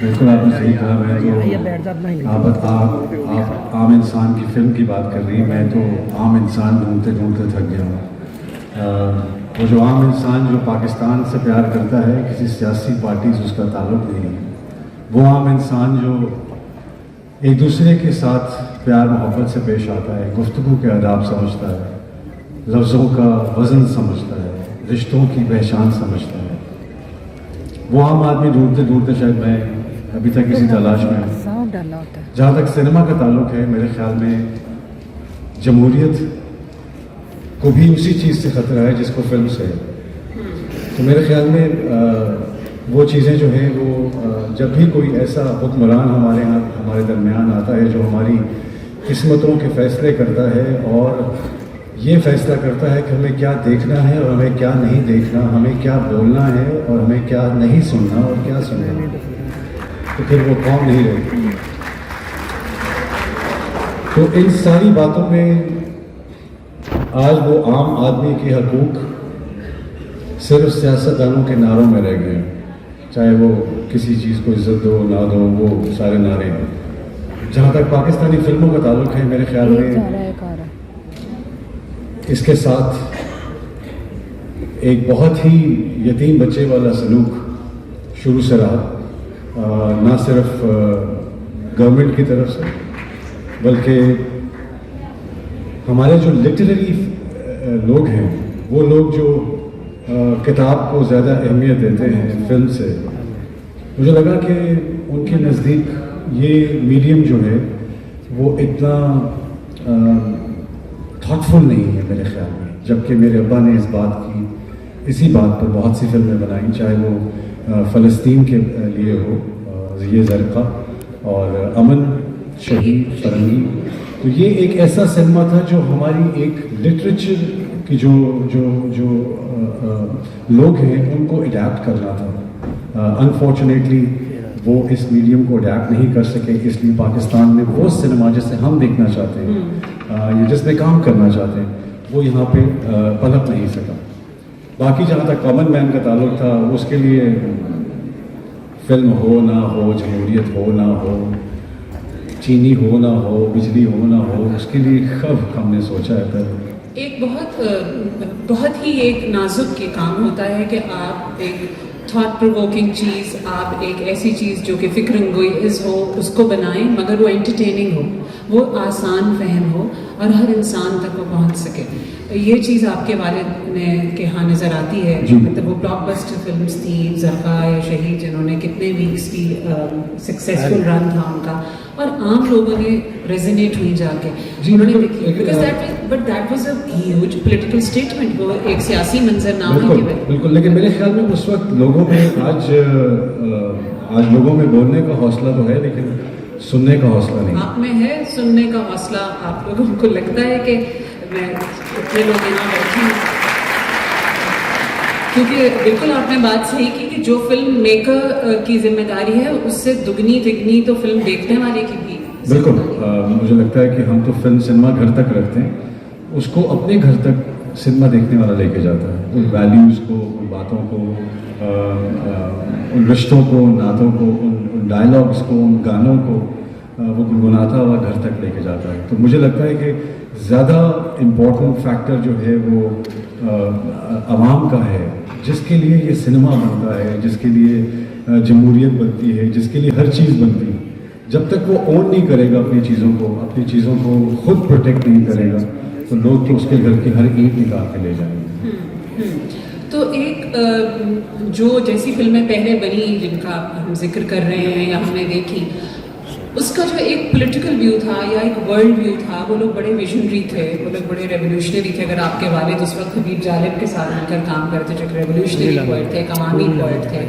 बिल्कुल आपने सही कहा। मैं तो आप आम इंसान की फिल्म की बात कर रही हैं, मैं तो आम इंसान ढूंढते ढूंढते थक गया हूँ। वो जो आम इंसान जो पाकिस्तान से प्यार करता है, किसी सियासी पार्टी से उसका ताल्लुक नहीं है, वो आम इंसान जो एक दूसरे के साथ प्यार मोहब्बत से पेश आता है, गुफ्तगू के आदाब समझता है, लफ्ज़ों का वज़न समझता है, रिश्तों की पहचान समझता है, वो आम आदमी ढूंढते ढूंढते शायद मैं अभी तक इसी तलाश में हूँ। जहाँ तक सिनेमा का ताल्लुक है, मेरे ख्याल में जमहूरियत को भी उसी चीज़ से ख़तरा है जिसको फिल्म से है। तो मेरे ख्याल में वो चीज़ें जो हैं वो जब भी कोई ऐसा हुक्मरान हमारे यहाँ हमारे दरमियान आता है जो हमारी किस्मतों के फ़ैसले करता है और ये फ़ैसला करता है कि हमें क्या देखना है और हमें क्या नहीं देखना, हमें क्या बोलना है और हमें क्या नहीं सुनना और क्या सुनना, तो फिर वो कौन नहीं रहती। तो इन सारी बातों में आज वो आम आदमी के हकूक़ सिर्फ सियासतदानों के नारों में रह गए हैं, चाहे वो किसी चीज़ को इज्जत दो ना दो, वो सारे नारे हैं। जहाँ तक पाकिस्तानी फिल्मों का ताल्लुक है, मेरे ख्याल में इसके साथ एक बहुत ही यतीम बच्चे वाला सलूक शुरू से रहा, ना सिर्फ गवर्नमेंट की तरफ से बल्कि हमारे जो लिटरेरी लोग हैं, वो लोग जो किताब को ज़्यादा अहमियत देते हैं फिल्म से, मुझे लगा कि उनके नज़दीक ये मीडियम जो है वो इतना थॉटफुल नहीं है मेरे ख्याल में। जबकि मेरे अब्बा ने इसी बात पर बहुत सी फिल्में बनाई, चाहे वो फ़लस्तीन के लिए हो, ये ज़रक़ा और अमन, शहीद, फरंगी। तो ये एक ऐसा सिनेमा था जो हमारी एक लिटरेचर की जो जो जो लोग हैं उनको अडैप्ट करना था। अनफॉर्चुनेटली वो इस मीडियम को अडैप्ट नहीं कर सके, इसलिए पाकिस्तान में वो सिनेमा जिसे हम देखना चाहते हैं या जिसमें काम करना चाहते हैं, वो यहाँ पे पनप नहीं सका। बाकी जहाँ तक कॉमन मैन का ताल्लुक था, उसके लिए फिल्म हो ना हो, जमहूरियत हो ना हो, चीनी हो ना हो, बिजली हो ना हो, उसके लिए कब हमने सोचा है। पर एक बहुत ही एक नाजुक के काम होता है कि आप एक थॉट प्रोवोकिंग चीज़, आप एक ऐसी चीज़ जो कि फ़िक्रंगेज़ हो उसको बनाएं, मगर वो एंटरटेनिंग हो, वो आसान फहम हो और हर इंसान तक वो पहुंच सके। ये चीज़ आपके वालिद ने के यहाँ नज़र आती है। मतलब वो ब्लॉकबस्टर फिल्म्स थी, ज़रक़ा या शहीद, जिन्होंने कितने वीक्स की सक्सेसफुल रन था उनका, और आम लोगों ने रेजोनेट हुई जाके उन्होंने देखी, because that was a huge political statement, वो एक सियासी मंजरनामा के वजह। बिल्कुल, लेकिन मेरे ख्याल में उस वक्त लोगों में आज लोगों में बोलने का हौसला तो है, लेकिन सुनने का हौसला नहीं। आप में है सुनने का हौसला। आप लोगों को लगता है कि मैं इतने लोग यहाँ बैठे हैं, क्योंकि बिल्कुल आपने बात सही की कि जो फिल्म मेकर की जिम्मेदारी है उससे दुगनी तिगनी तो फिल्म देखने वाले की भी। बिल्कुल, मुझे लगता है कि हम तो फिल्म सिनेमा घर तक रखते हैं, उसको अपने घर तक सिनेमा देखने वाला लेके जाता है, उन वैल्यूज़ को, उन बातों को, उन रिश्तों को, उन नातों को, उन डायलॉग्स को, उन गानों को वो गुनगुनाता हुआ घर तक लेके जाता है। तो मुझे लगता है कि ज़्यादा इम्पोर्टेंट फैक्टर जो है वो आवाम का है, जिसके लिए ये सिनेमा बनता है, जिसके लिए जमहूरियत बनती है, जिसके लिए हर चीज़ बनती है। जब तक वो ओन नहीं करेगा अपनी चीज़ों को खुद प्रोटेक्ट नहीं करेगा, तो लोग तो उसके घर की हर ईंट निकाल के ले जाएंगे। तो एक जो जैसी फिल्में पहले बनी जिनका हम जिक्र कर रहे हैं या हमने देखी, उसका जो एक पॉलिटिकल व्यू था या एक वर्ल्ड व्यू था, वो लोग बड़े विजनरी थे, वो लोग बड़े रेवोल्यूशनरी थे। अगर आपके वालिद उस वक्त हबीब जालिब के साथ मिलकर काम करते थे, रेवोल्यूशनरी पोएट थे, एक अवामी पोएट थे।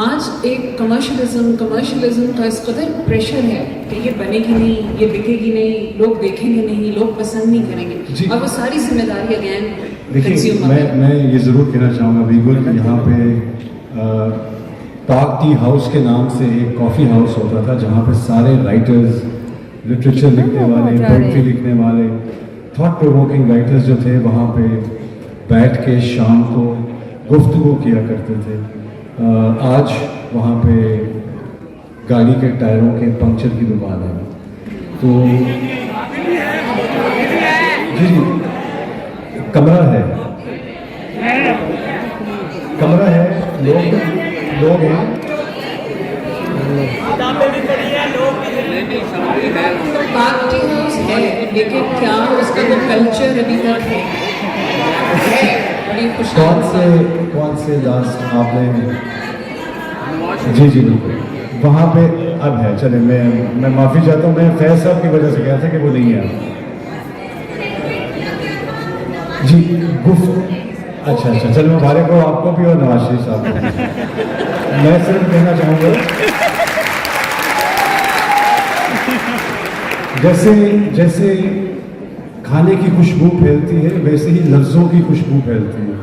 आज एक कमर्शलिज्म का इस कदर प्रेशर है कि ये बनेगी नहीं, ये बिकेगी नहीं, लोग देखेंगे नहीं, लोग पसंद नहीं करेंगे, और वो सारी जिम्मेदारी अगेन। देखिए, मैं ये ज़रूर कहना चाहूँगा बिल्कुल कि यहाँ पे पाक टी हाउस के नाम से एक कॉफ़ी हाउस होता था, जहाँ पे सारे राइटर्स, लिटरेचर लिखने वाले, पोइट्री लिखने वाले, थॉट प्रोवोकिंग राइटर्स जो थे, वहाँ पे बैठ के शाम को गुफ्तगू किया करते थे। आज वहाँ पे गाड़ी के टायरों के पंक्चर की दुकान है। तो जी जी, कमरा है, लोग हैं। पार्टी हाउस है, लेकिन क्या उसका वो कल्चर अभी तक है? बड़ी खुशहाल कौन से लास्ट आपने? जी जी बिल्कुल, वहाँ पे अब है। चले, मैं माफ़ी चाहता हूँ, मैं फैज साहब की वजह से कहा था कि वो नहीं है जी। अच्छा, चलो मुबारक हो आपको भी और नवाज शरीफ साहब को। मैं सिर्फ कहना चाहूँगा, जैसे खाने की खुशबू फैलती है, वैसे ही लफ्ज़ों की खुशबू फैलती है।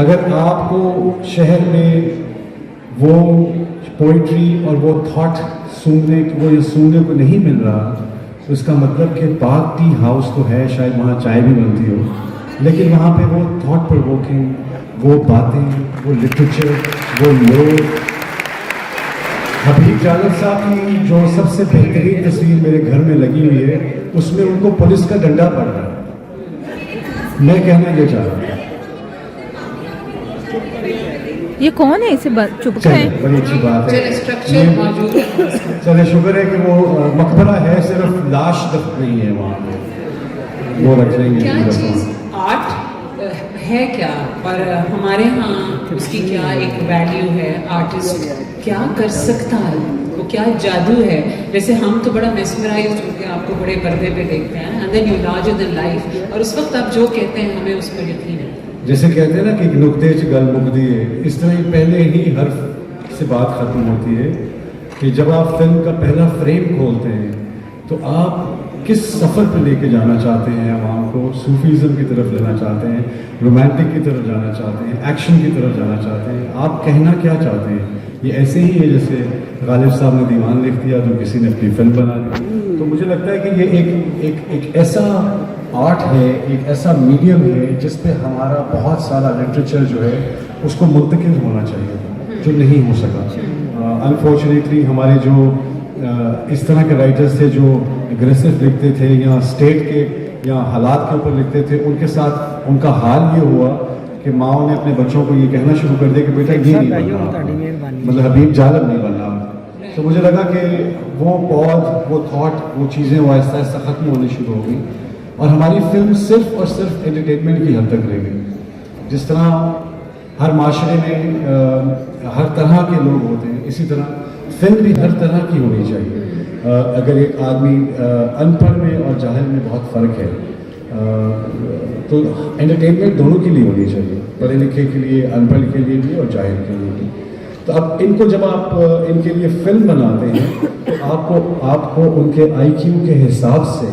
अगर आपको शहर में वो पोइट्री और वो थॉट सुनने को नहीं मिल रहा, तो इसका मतलब कि पाक टी हाउस तो है, शायद वहाँ चाय भी बनती हो, लेकिन वहाँ पे वो थॉट प्रोवोकिंग, वो बातें, वो लिटरेचर, वो लोग। हबीब जावेद साहब की जो सबसे बेहतरीन तस्वीर मेरे घर में लगी हुई है, उसमें उनको पुलिस का डंडा पड़ रहा है। मैं कहना ये चाह रहा हूँ, ये कौन है? इसे चुप है। बड़ी अच्छी बात है। स्ट्रक्चर मौजूद है। चले, शुक्र है कि वो मकबरा है, सिर्फ लाश दफ नहीं है वहाँ पे, वो रख लेंगे। क्या चीज़ आर्ट है क्या, और हमारे यहाँ उसकी क्या एक वैल्यू है? आर्टिस्ट क्या कर सकता है, वो क्या जादू है? जैसे हम तो बड़ा मेस्मराइज होकर आपको बड़े पर्दे पे देखते हैं, and then you larger than life, और उस वक्त आप जो कहते हैं हमें उस पर यकीन है। जैसे कहते हैं ना कि नुक्ते च गल मुकदी है, इस तरह ही पहले ही हर्फ से बात खत्म होती है कि जब आप फिल्म का पहला फ्रेम खोलते हैं तो आप किस सफ़र पे लेके जाना चाहते हैं आवाम को। सूफीज़म की तरफ लेना चाहते हैं, रोमांटिक की तरफ जाना चाहते हैं, एक्शन की तरफ जाना चाहते हैं, आप कहना क्या चाहते हैं? ये ऐसे ही है जैसे गालिब साहब ने दीवान लिख दिया तो किसी ने अपनी फिल्म बना दी। तो मुझे लगता है कि ये एक ऐसा आर्ट है, एक ऐसा मीडियम है जिस पे हमारा बहुत सारा लिटरेचर जो है उसको मुंतकिल होना चाहिए, जो नहीं हो सका। अनफॉर्चुनेटली हमारे जो इस तरह के राइटर्स थे जो एग्रेसिव लिखते थे या स्टेट के या हालात के ऊपर लिखते थे, उनके साथ उनका हाल ये हुआ कि माओ ने अपने बच्चों को ये कहना शुरू कर दिया कि बेटा ये नहीं बनना, मतलब हबीब जालम नहीं बनना। तो मुझे लगा कि वो पौध, वो थॉट, वो चीज़ें वो आहिस्ता आहिस्ता ख़त्म होनी शुरू हो गई और हमारी फिल्म सिर्फ और सिर्फ एंटरटेनमेंट की हद तक रह गई। जिस तरह हर माशरे में हर तरह के लोग होते हैं, इसी तरह फिल्म भी हर तरह की होनी चाहिए। अगर एक आदमी अनपढ़ में और जाहिल में बहुत फ़र्क है, तो एंटरटेनमेंट दोनों के लिए होनी चाहिए, पढ़े लिखे के लिए, अनपढ़ के लिए भी और जाहिल के लिए भी। तो अब इनको जब आप इनके लिए फिल्म बनाते हैं तो आपको उनके IQ के हिसाब से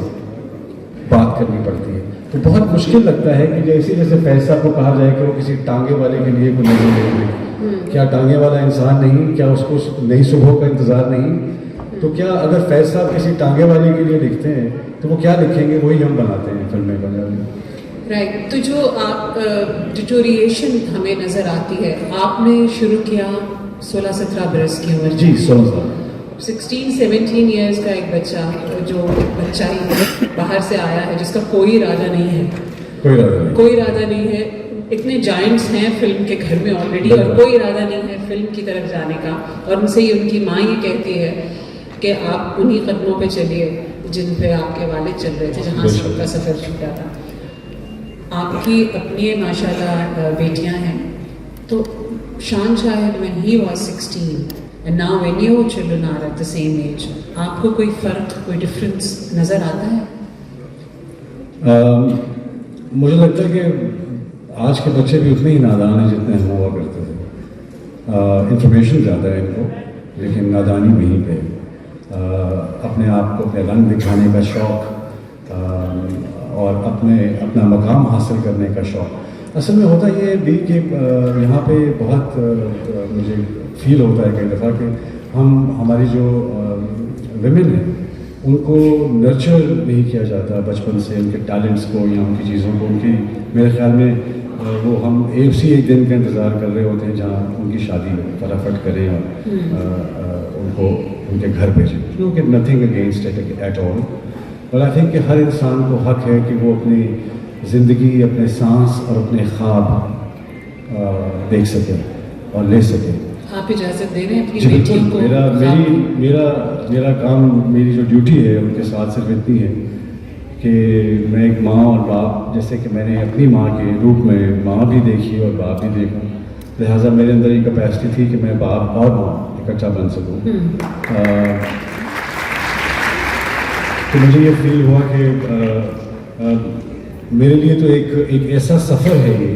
बात करनी पड़ती है। तो बहुत मुश्किल लगता है कि जैसे फैसला को कहा जाए कि वो किसी टांगे वाले के लिए कोई नजर नहीं, क्या टांगे वाला इंसान नहीं, क्या उसको नई सुबह का इंतज़ार नहीं? तो क्या अगर फैसला किसी टांगे वाले के लिए लिखते हैं तो वो क्या लिखेंगे, वही हम बनाते हैं फिल्में बनाने। राइट। तो जो आप डिटोरिएशन हमें नज़र आती है, आपने शुरू किया 16-17 बरस की उम्र, जी 16 साल, 16-17 ईयर्स का एक बच्चा, जो एक बच्चा ही बाहर से आया है जिसका कोई इरादा नहीं है, कोई इरादा नहीं है। इतने जायंट्स हैं फिल्म के घर में ऑलरेडी और कोई इरादा नहीं है फिल्म की तरफ जाने का, और उनसे ही उनकी माँ ये कहती है कि आप उन्हीं कदमों पे चलिए जिन पे आपके वालिद चल रहे थे, जहाँ से उनका सफ़र छूटा था। आपकी अपनी माशाल्लाह बेटियां हैं, तो शान शायद when he was 16 and now when your children are at the same age, आपको कोई फ़र्क, कोई डिफरेंस नज़र आता है? मुझे लगता है कि आज के बच्चे भी उतने ही नादान हैं जितने हम हुआ करते थे। इंफॉर्मेशन ज़्यादा है इनको, लेकिन नादानी वहीं पे। अपने आप को अपने रंग दिखाने का शौक़ और अपना मकाम हासिल करने का शौक़। असल में होता ये भी कि यहाँ पे बहुत मुझे फील होता है कई दफ़ा कि हमारी जो विमेन हैं उनको नर्चर नहीं किया जाता बचपन से, उनके टैलेंट्स को या उनकी चीज़ों को। उनकी मेरे ख्याल में वो हम AFC एक दिन का इंतज़ार कर रहे होते हैं जहाँ उनकी शादी फटाफट करें और उनको उनके घर भेजें, क्योंकि nothing against it at all, but I think कि हर इंसान को हक है कि वो अपनी ज़िंदगी, अपने सांस और अपने ख्वाब देख सके और ले सके। आप इजाज़त दे रहे हैं अपनी जी बेटियों बिल्कुल, को? मेरा काम, मेरी जो ड्यूटी है उनके साथ सिर्फ इतनी है कि मैं एक माँ और बाप, जैसे कि मैंने अपनी माँ के रूप में माँ भी देखी और बाप भी देखा, लिहाजा मेरे अंदर ये कैपेसिटी थी कि मैं बाप और माँ इकट्ठा बन सकूँ। तो मुझे ये फील हुआ कि मेरे लिए तो एक ऐसा सफ़र है ये,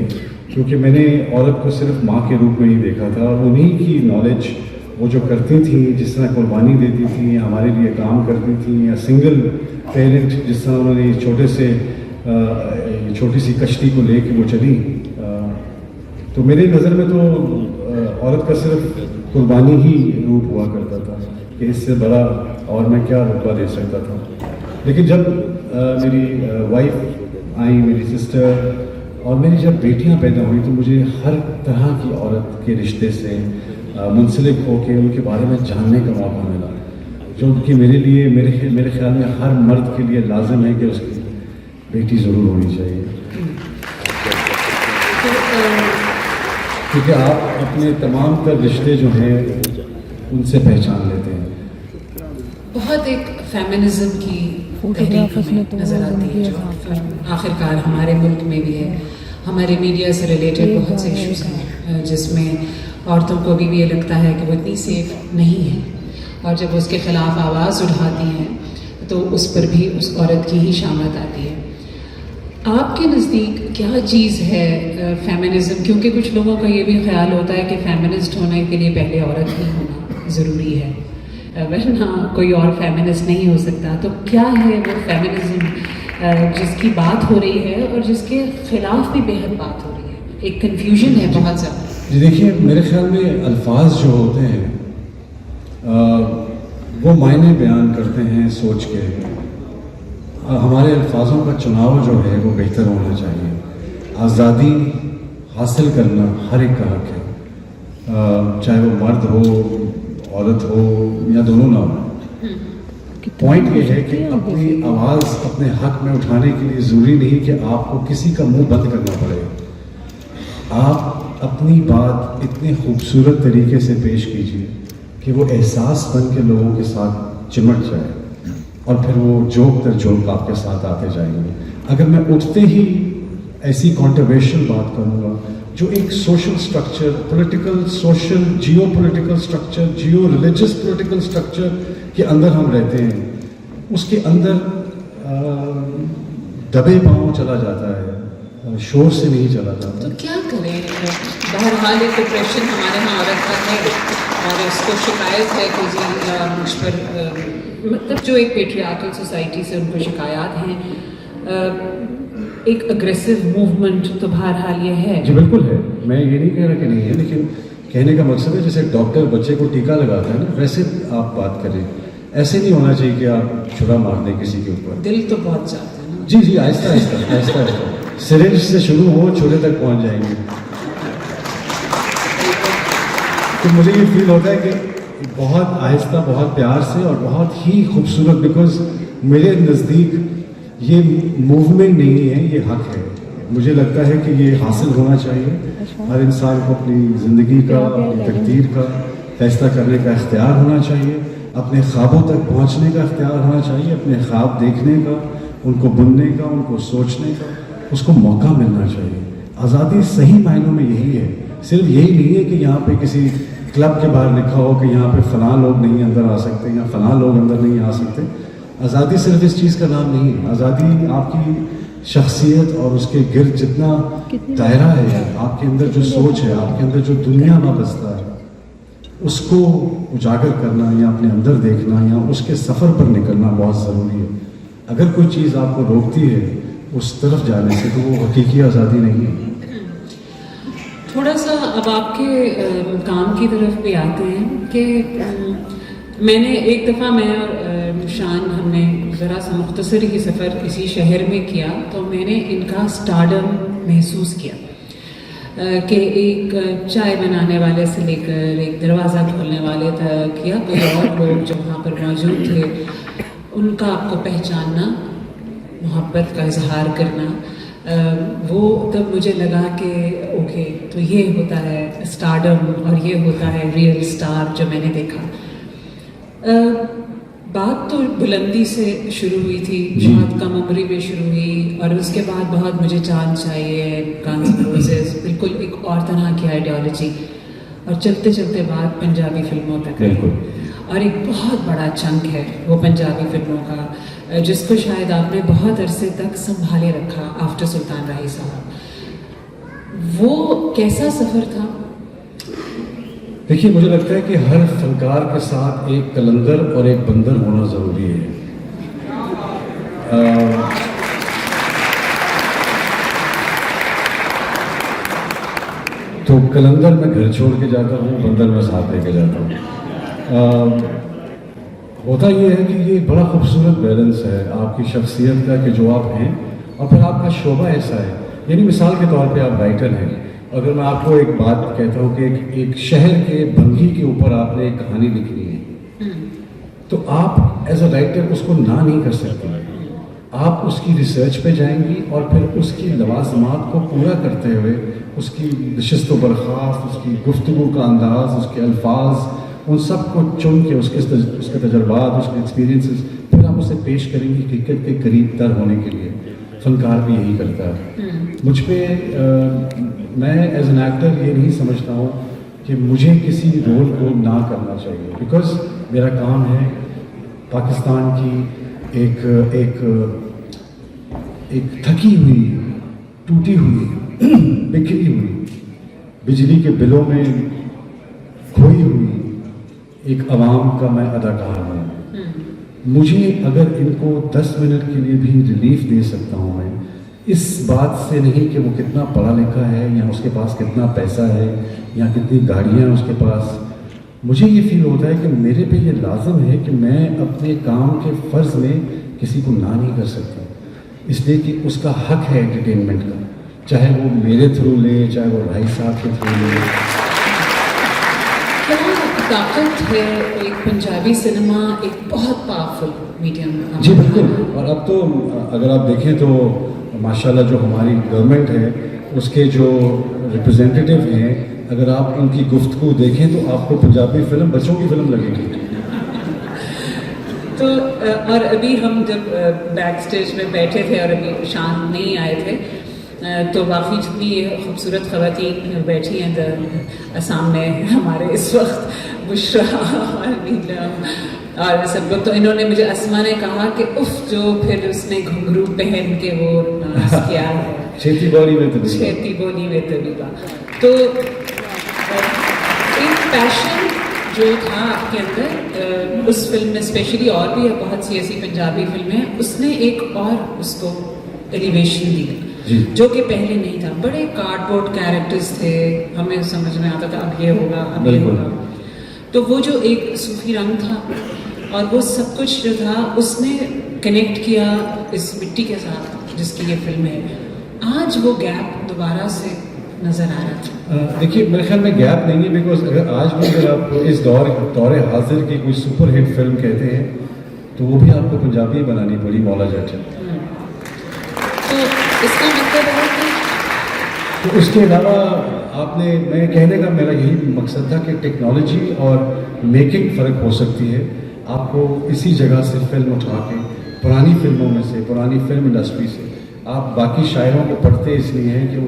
क्योंकि मैंने औरत को सिर्फ माँ के रूप में ही देखा था, और उन्हीं की नॉलेज, वो जो करती थी, जिस तरह कुर्बानी देती थी, हमारे लिए काम करती थी, या सिंगल पेरेंट जिस तरह उन्होंने छोटी सी कश्ती को लेके वो चली, तो मेरी नज़र में तो औरत का सिर्फ कुर्बानी ही रूप हुआ करता था कि इससे बड़ा और मैं क्या रुतबा दे सकता था। लेकिन जब मेरी वाइफ आई, मेरी सिस्टर, और मेरी जब बेटियां पैदा हुई, तो मुझे हर तरह की औरत के रिश्ते से मुंसलिक होकर उनके बारे में जानने का मौका मिला, जो कि मेरे लिए, मेरे ख्याल में हर मर्द के लिए लाजिम है कि उसकी बेटी ज़रूर होनी चाहिए, क्योंकि आप अपने तमाम तर रिश्ते जो हैं उनसे पहचान लेते हैं। बहुत एक फेमिनिज्म की तहरीक हमें नज़र आती है, जो आखिरकार हमारे मुल्क में भी है। हमारे मीडिया से रिलेटेड बहुत से इश्यूज हैं जिसमें औरतों को अभी भी ये लगता है कि वो इतनी सेफ नहीं है, और जब उसके ख़िलाफ़ आवाज़ उठाती हैं तो उस पर भी उस औरत की ही शामत आती है। आपके नज़दीक क्या चीज़ है फेमिनिज्म? क्योंकि कुछ लोगों का ये भी ख्याल होता है कि फेमिनिस्ट होने के लिए पहले औरत ही होना ज़रूरी है, वरना कोई और फेमिनिस्ट नहीं हो सकता। तो क्या है वो फेमिनिज्म जिसकी बात हो रही है और जिसके खिलाफ भी बेहद बात हो रही है? एक कन्फ्यूजन है बहुत ज़्यादा। जी देखिए, मेरे ख्याल में अल्फाज जो होते हैं वो मायने बयान करते हैं सोच के। हमारे अल्फाजों का चुनाव जो है वो बेहतर होना चाहिए। आज़ादी हासिल करना हर एक का हक है, चाहे वो मर्द हो, औरत हो, या दोनों ना हो। पॉइंट ये है कि अपनी आवाज़ अपने हक में उठाने के लिए ज़रूरी नहीं कि आपको किसी का मुंह बंद करना पड़े। आप अपनी बात इतने खूबसूरत तरीके से पेश कीजिए कि वो एहसास बन के लोगों के साथ चिमट जाए, और फिर वो जोक दर जोक आपके साथ आते जाएंगे। अगर मैं उठते ही ऐसी कॉन्ट्रोवर्शियल बात करूँगा, जो एक social structure, political, social, geo political structure, geo religious political structure के अंदर हम रहते हैं, उसके अंदर दबे पाँव चला जाता है, शोर से नहीं चला जाता। तो क्या करें? बहरहाल एक डिप्रेशन हमारे यहाँ औरत का है, और इसको शिकायत है कि जी मुझ पर मतलब जो एक पेट्रियार्कल सोसाइटी से उनको शिकायत हैं, एक अग्रेसिव मूवमेंट तो बहरहाल ये है। जी बिल्कुल है, मैं ये नहीं कह रहा कि नहीं है, लेकिन कहने का मकसद है जैसे डॉक्टर बच्चे को टीका लगाता है ना, वैसे आप बात करें। ऐसे नहीं होना चाहिए कि आप छुरा मार दें किसी के ऊपर। दिल तो बहुत चाहता है ना। जी जी, आहिस्ता आहिस्ता आहिस्ता आहिस्ता, सिरिंज से शुरू हो, छुरे तक पहुंच जाएंगे। तो मुझे ये फील होता है कि बहुत आहिस्ता, बहुत प्यार से और बहुत ही खूबसूरत, बिकॉज मेरे नज़दीक ये मूवमेंट नहीं है, ये हक है। मुझे लगता है कि ये हासिल होना चाहिए। हर इंसान को अपनी ज़िंदगी का, अपनी तकदीर का फैसला करने का इख्तियार होना चाहिए, अपने ख्वाबों तक पहुंचने का इख्तियार होना चाहिए, अपने ख्वाब देखने का, उनको बुनने का, उनको सोचने का, उसको मौका मिलना चाहिए। आज़ादी सही मायनों में यही है। सिर्फ यही नहीं है कि यहाँ पे किसी क्लब के बाहर लिखा हो कि यहाँ पे फ़लाँ लोग नहीं अंदर आ सकते या फ़लाँ लोग अंदर नहीं आ सकते। आज़ादी सिर्फ इस चीज़ का नाम नहीं है। आज़ादी आपकी शख्सियत और उसके गिर्द जितना दायरा है, आपके अंदर जो सोच है, आपके अंदर जो दुनिया में बसता है, उसको उजागर करना या अपने अंदर देखना या उसके सफ़र पर निकलना बहुत ज़रूरी है। अगर कोई चीज़ आपको रोकती है उस तरफ जाने से, तो वो हकीकी आज़ादी नहीं है। थोड़ा सा अब आपके काम की तरफ भी आते हैं कि मैंने एक दफ़ा, मैं और शान, हमने ज़रा सा मुख्तसर ही सफ़र इसी शहर में किया, तो मैंने इनका स्टारडम महसूस किया। कि एक चाय बनाने वाले से लेकर एक दरवाज़ा खोलने वाले तक या कोई और लोग जो वहाँ पर मौजूद थे, उनका आपको पहचानना, मोहब्बत का इजहार करना, वो तब मुझे लगा कि ओके, तो ये होता है स्टारडम और ये होता है रियल स्टार जो मैंने देखा। बात तो बुलंदी से शुरू हुई थी, बहुत कम उम्री में शुरू हुई, और उसके बाद बहुत मुझे चांद चाहिए, गान्स एंड रोजेस, बिल्कुल एक और तरह की आइडियोलॉजी, और चलते चलते बात पंजाबी फिल्मों तक आई। और एक बहुत बड़ा चंक है वो पंजाबी फिल्मों का, जिसको शायद आपने बहुत अरसे तक संभाले रखा आफ्टर सुल्तान राही साहब। वो कैसा सफ़र था? देखिए, मुझे लगता है कि हर फनकार के साथ एक कलंदर और एक बंदर होना ज़रूरी है। तो कलंदर मैं घर छोड़ के जाता हूँ, बंदर मैं साथ लेके जाता हूँ। होता ये है कि ये बड़ा खूबसूरत बैलेंस है आपकी शख्सियत का, कि जो आप हैं और फिर आपका शोबा ऐसा है। यानी मिसाल के तौर पे आप राइटर हैं, अगर मैं आपको एक बात कहता हूँ कि एक शहर के भंगी के ऊपर आपने एक कहानी लिखनी है, तो आप एज अ राइटर उसको ना नहीं कर सकते। आप उसकी रिसर्च पे जाएंगी और फिर उसकी लवाजमात को पूरा करते हुए, उसकी नशिस्त व बर्खास्त, उसकी गुफ्तगू का अंदाज, उसके अल्फाज, उन सब को चुन के उसके तजर्बात, उसके एक्सपीरियंसेस, फिर आप उसे पेश करेंगी हकीकत के करीब तर होने के लिए। फनकार भी यही करता है। मुझ पे मैं एज एन एक्टर ये नहीं समझता हूँ कि मुझे किसी रोल को ना करना चाहिए, बिकॉज मेरा काम है पाकिस्तान की एक थकी हुई, टूटी हुई, बिखरी हुई, बिजली के बिलों में खोई हुई एक आवाम का मैं अदाकार हूँ। मुझे अगर इनको 10 मिनट के लिए भी रिलीफ दे सकता हूँ मैं, इस बात से नहीं कि वो कितना पढ़ा लिखा है या उसके पास कितना पैसा है या कितनी गाड़ियाँ हैं उसके पास, मुझे ये फील होता है कि मेरे पे ये लाजम है कि मैं अपने काम के फ़र्ज़ में किसी को ना नहीं कर सकता, इसलिए कि उसका हक है एंटरटेनमेंट का, चाहे वो मेरे थ्रू ले, चाहे वो भाई साहब के थ्रू ले। क्या ताकत है एक पंजाबी सिनेमा एक बहुत पावरफुल मीडियम? जी बिल्कुल। और अब तो अगर आप देखें तो माशाल्लाह जो हमारी गवर्नमेंट है उसके जो रिप्रेजेंटेटिव हैं, अगर आप उनकी गुफ्तगू देखें तो आपको पंजाबी फिल्म बच्चों की फिल्म लगेगी। तो और अभी हम जब बैक स्टेज में बैठे थे और अभी शांत नहीं आए थे, तो बाकी जितनी खूबसूरत ख़वातीन बैठी हैं सामने हमारे इस वक्त, बुशरा और नीलम और सब लोग, तो इन्होंने मुझे, अस्मा ने कहा कि उफ, जो फिर उसने घुंघरू पहन के वो नाच किया है, छेती बोली में तबीबा, छेती बोली में तबीबा। तो एक पैशन जो था आपके अंदर उस फिल्म में स्पेशली, और भी बहुत सी ऐसी पंजाबी फिल्में, उसने एक और उसको एलिवेशन दी जो कि पहले नहीं था। बड़े कार्डबोर्ड कैरेक्टर्स थे, हमें समझ में आता था अब ये होगा, अब ये होगा। तो वो जो एक सूफी रंग था और वो सब कुछ जो था, उसने कनेक्ट किया इस मिट्टी के साथ जिसकी ये फिल्म है। आज वो गैप दोबारा से नज़र आ रहा था। देखिए, मेरे ख्याल में गैप नहीं है, बिकॉज अगर आज भी अगर आप इस दौरे हाजिर की कोई सुपर हिट फिल्म कहते हैं तो वो भी आपको पंजाबी बनानी पड़ी, मौला जाट। तो इसका मतलब है कि तो उसके अलावा आपने, मैं कहने का मेरा यही मकसद था कि टेक्नोलॉजी और मेकिंग फ़र्क हो सकती है। आपको इसी जगह से फिल्म उठा के, पुरानी फिल्मों में से, पुरानी फिल्म इंडस्ट्री से, आप बाकी शायरों को पढ़ते इसलिए हैं कि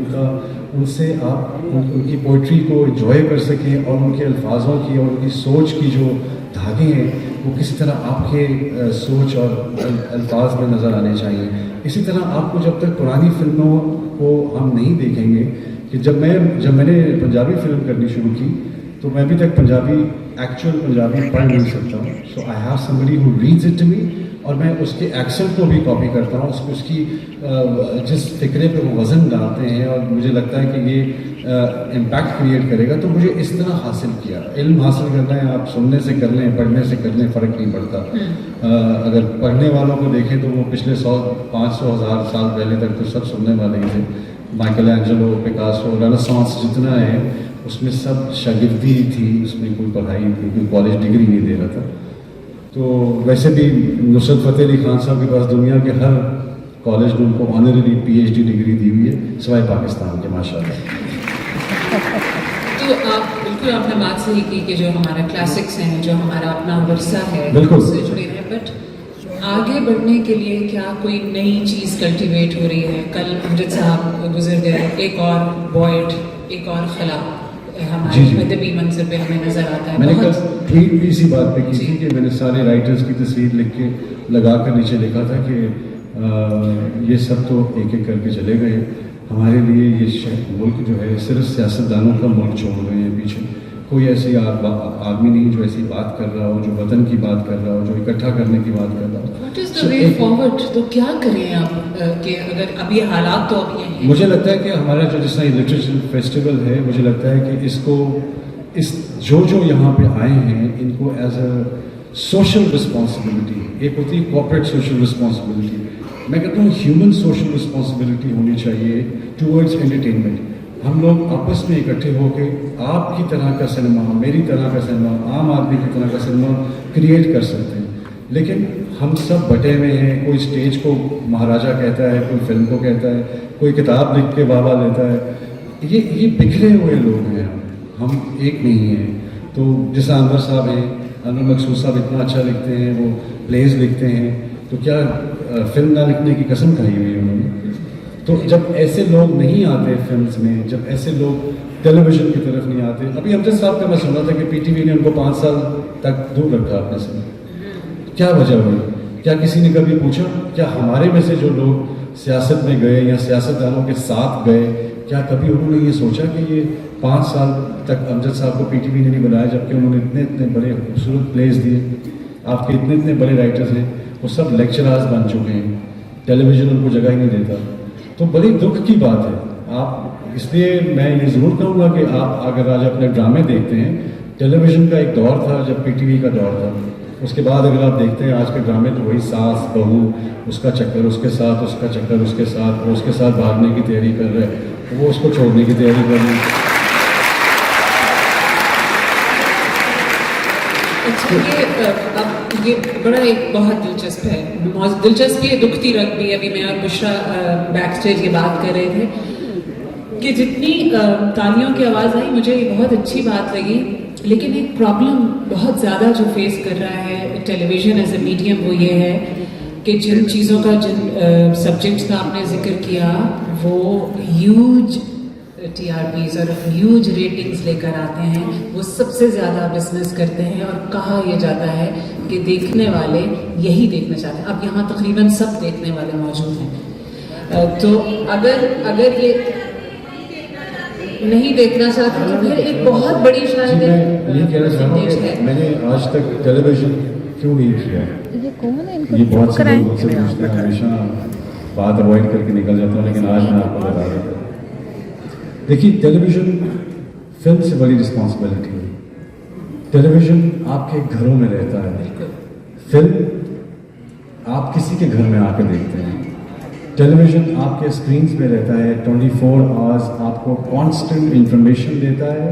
उनसे आप उनकी पोइट्री को एंजॉय कर सकें और उनके अल्फाजों की और उनकी सोच की जो धागे हैं वो किसी तरह आपके सोच और अल्फाज में नज़र आने चाहिए। इसी तरह आपको जब तक पुरानी फिल्मों को हम नहीं देखेंगे, कि जब मैंने पंजाबी फिल्म करनी शुरू की तो मैं अभी तक एक्चुअल पंजाबी पढ़ नहीं सकता हूँ। So I have somebody who reads it to me, और मैं उसके एक्सेंट को भी कॉपी करता हूँ, उसकी जिस फिक्रे पे वो वज़न डालते हैं और मुझे लगता है कि ये इम्पैक्ट क्रिएट करेगा, तो मुझे इस तरह हासिल किया। इल्म हासिल करना है, आप सुनने से कर लें, पढ़ने से कर लें, फ़र्क नहीं पड़ता। अगर पढ़ने वालों को देखें तो वो पिछले 100, 500, 1000 साल पहले तक तो सब सुनने वाले ही थे, माइकल एंजेलो, पिकासो, रेनेसांस जितना है उसमें सब शागिर्दी थी, उसमें कोई पढ़ाई थी, कोई कॉलेज डिग्री नहीं दे रहा था। तो वैसे भी नुसरत फ़तेह अली खान साहब के पास दुनिया के हर कॉलेज में उनको ऑनररी PhD डिग्री दी हुई है, सिवाय पाकिस्तान के, माशाल्लाह। तो आप बिल्कुल आपने बात सही की कि जो हमारा क्लासिक्स हैं, जो हमारा अपना वर्सा है, बिल्कुल उससे जुड़े हैं। बट आगे बढ़ने के लिए क्या कोई नई चीज़ कल्टीवेट हो रही है? कल अमजद साहब गुजर गए, एक और बॉयड, एक और खला हमारे अदबी मंजर पे हमें नजर आता है। मैंने कल ट्वीट भी इसी बात पे की थी कि मैंने सारे राइटर्स की तस्वीर लिख के लगा कर नीचे लिखा था कि ये सब तो एक एक करके चले गए, हमारे लिए ये मुल्क जो है सिर्फ सियासतदानों का मुल्क छोड़ गए हैं पीछे। कोई ऐसी आदमी नहीं जो ऐसी बात कर रहा हो, जो वतन की बात कर रहा हो, जो इकट्ठा करने की बात कर रहा हो। What is the way forward? तो क्या करें आप कि अगर अभी हालात तो अब ये हैं? मुझे लगता है कि हमारा जो जिस तरह लिटरेचर फेस्टिवल है, मुझे लगता है कि इसको जो यहाँ पे आए हैं इनको एज अ सोशल रिस्पॉन्सिबिलिटी, एक होती है कॉर्पोरेट सोशल रिस्पॉन्सिबिलिटी, मैं कहता हूँ ह्यूमन सोशल रिस्पॉन्सिबिलिटी होनी चाहिए टूवर्ड्स एंटरटेनमेंट। हम लोग आपस में इकट्ठे होकर आपकी तरह का सिनेमा, मेरी तरह का सिनेमा, आम आदमी की तरह का सिनेमा क्रिएट कर सकते हैं। लेकिन हम सब बटे हुए हैं, कोई स्टेज को महाराजा कहता है, कोई फिल्म को कहता है, कोई किताब लिख के वाह लेता है। ये बिखरे हुए लोग हैं, हम एक नहीं हैं। तो जैसा अनवर साहब हैं, अनवर मकसूद साहब इतना अच्छा लिखते हैं, वो प्लेज लिखते हैं, तो क्या फिल्म ना लिखने की कसम खाई हुई है उन्होंने। तो जब ऐसे लोग नहीं आते फिल्म्स में, जब ऐसे लोग टेलीविज़न की तरफ नहीं आते, अभी अमजद साहब का मैं सुन रहा था कि PTV ने उनको 5 साल तक दूर रखा अपने से। क्या वजह हुई? क्या किसी ने कभी पूछा? क्या हमारे में से जो लोग सियासत में गए या सियासतदानों के साथ गए, क्या कभी उन्होंने ये सोचा कि ये 5 साल तक अमजद साहब को PTV ने नहीं बनाया, जबकि उन्होंने इतने इतने बड़े खूबसूरत प्लेस दिए, आपके इतने इतने बड़े राइटर्स हैं, वो सब लेक्चरर्स बन चुके हैं, टेलीविज़न उनको जगह ही नहीं देता। तो बड़ी दुख की बात है। आप इसलिए मैं ये ज़रूर कहूँगा कि आप अगर आज अपने ड्रामे देखते हैं, टेलीविज़न का एक दौर था जब PTV का दौर था, उसके बाद अगर आप देखते हैं आज के ड्रामे तो वही सास बहू, उसका चक्कर उसके साथ, उसका चक्कर उसके साथ, वो उसके साथ भागने की तैयारी कर रहे हैं, वो उसको छोड़ने की तैयारी कर रहे हैं। अब ये बड़ा एक बहुत दिलचस्प है, बहुत दिलचस्प ये दुखती रख भी। अभी मैं और बुशरा बैक स्टेज ये बात कर रहे थे कि जितनी तालियों की आवाज़ आई, मुझे ये बहुत अच्छी बात लगी, लेकिन एक प्रॉब्लम बहुत ज़्यादा जो फेस कर रहा है टेलीविज़न एज ए मीडियम, वो ये है कि जिन चीज़ों का, जिन सब्जेक्ट्स का आपने जिक्र किया, वो ह्यूज TRPs और ह्यूज रेटिंग्स लेकर आते हैं, वो सबसे ज़्यादा बिजनेस करते हैं। और कहा यह जाता है कि देखने वाले यही देखना चाहते हैं। अब यहाँ तकरीबन सब देखने वाले मौजूद हैं, तो अगर ये नहीं देखना चाहते तो फिर एक बहुत बड़ी शायद ये कहना चाह रहा हूँ कि मैंने आज तक टेलीविज़न क्यों नहीं किया। ये कौन है? इनको ये बहुत चुप से कराएं। लोग मुझसे पूछते हैं, हमेशा बात अवॉइड करके निकल जाता हूँ, लेकिन आज मैं आपको बता देता हूँ। देखिए, टेलीविज़न फिल्म से बड़ी रिस्पॉन्सिबिलिटी है। टेलीविज़न आपके घरों में रहता है, फिल्म आप किसी के घर में आकर देखते हैं। टेलीविज़न आपके स्क्रीन्स पे रहता है 24 आवर्स, आपको कांस्टेंट इंफॉर्मेशन देता है।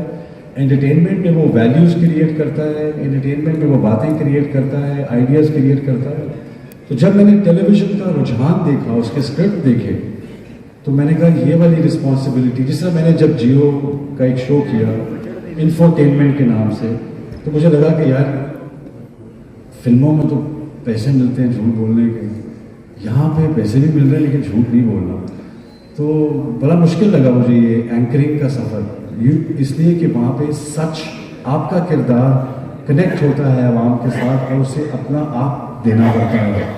एंटरटेनमेंट में वो वैल्यूज़ क्रिएट करता है, एंटरटेनमेंट में वो बातें क्रिएट करता है, आइडियाज़ क्रिएट करता है। तो जब मैंने टेलीविज़न का रुझान देखा, उसके स्क्रिप्ट देखे, तो मैंने कहा ये वाली रिस्पॉन्सिबिलिटी, जिस तरह मैंने जब जियो का एक शो किया इंफोटेनमेंट के नाम से, तो मुझे लगा कि यार फिल्मों में तो पैसे मिलते हैं झूठ बोलने के, यहाँ पे पैसे भी मिल रहे हैं लेकिन झूठ नहीं बोलना। तो बड़ा मुश्किल लगा मुझे ये एंकरिंग का सफ़र, इसलिए कि वहाँ पे सच, आपका किरदार कनेक्ट होता है आवाम के साथ और उसे अपना आप देना पड़ता है।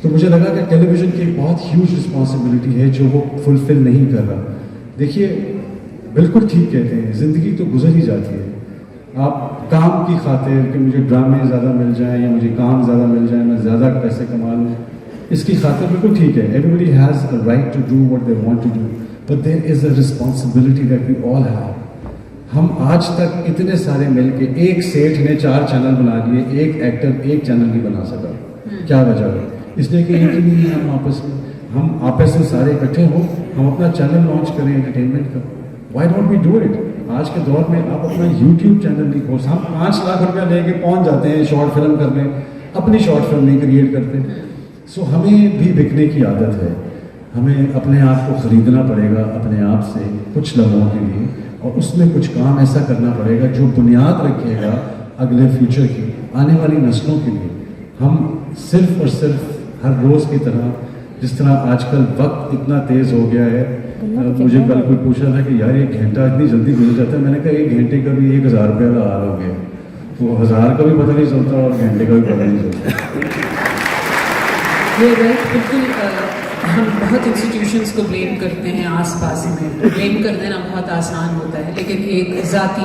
तो मुझे लगा कि टेलीविज़न की एक बहुत ह्यूज रिस्पॉन्सिबिलिटी है जो वो फुलफिल नहीं कर रहा। देखिए, बिल्कुल ठीक कहते हैं, ज़िंदगी तो गुजर ही जाती है। आप काम की खातिर कि मुझे ड्रामे ज़्यादा मिल जाएं या मुझे काम ज़्यादा मिल जाए, मैं ज़्यादा पैसे कमा लूँ, इसकी खातिर बिल्कुल ठीक है। Everybody has a right to do what they want to do, but there is a responsibility that we all have. हम आज तक इतने सारे मिल के, एक सेठ ने 4 चैनल बना लिए, एक एक्टर एक चैनल नहीं बना सका। क्या वजह है? इसलिए कि एक ही नहीं है हम आपस में। हम आपस में सारे इकट्ठे हो, हम अपना चैनल लॉन्च करें एंटरटेनमेंट का। Why don't we do it? आज के दौर में आप अपना यूट्यूब चैनल नहीं खोल, हम 5 लाख रुपया लेके पहुंच जाते हैं शॉर्ट फिल्म करने, अपनी शॉर्ट फिल्म नहीं क्रिएट करते। सो हमें भी बिकने की आदत है, हमें अपने आप को खरीदना पड़ेगा अपने आप से कुछ लम्हों के लिए, और उसमें कुछ काम ऐसा करना पड़ेगा जो बुनियाद रखेगा अगले फ्यूचर की, आने वाली नस्लों के लिए। हम सिर्फ और सिर्फ हर रोज़ की तरह, जिस तरह आजकल वक्त इतना तेज़ हो गया है, मुझे कल कोई पूछा था कि यार 1 घंटा इतनी जल्दी गुजर जाता है। मैंने कहा 1 घंटे का भी 1000 रुपये का हाल हो गया, वो 1000 का भी पता नहीं चलता और घंटे का भी पता नहीं चलता। ये राइट, बिल्कुल। हम बहुत इंस्टीट्यूशंस को ब्लेम करते हैं आसपास में, ब्लेम कर देना बहुत आसान होता है, लेकिन एक ज़ाती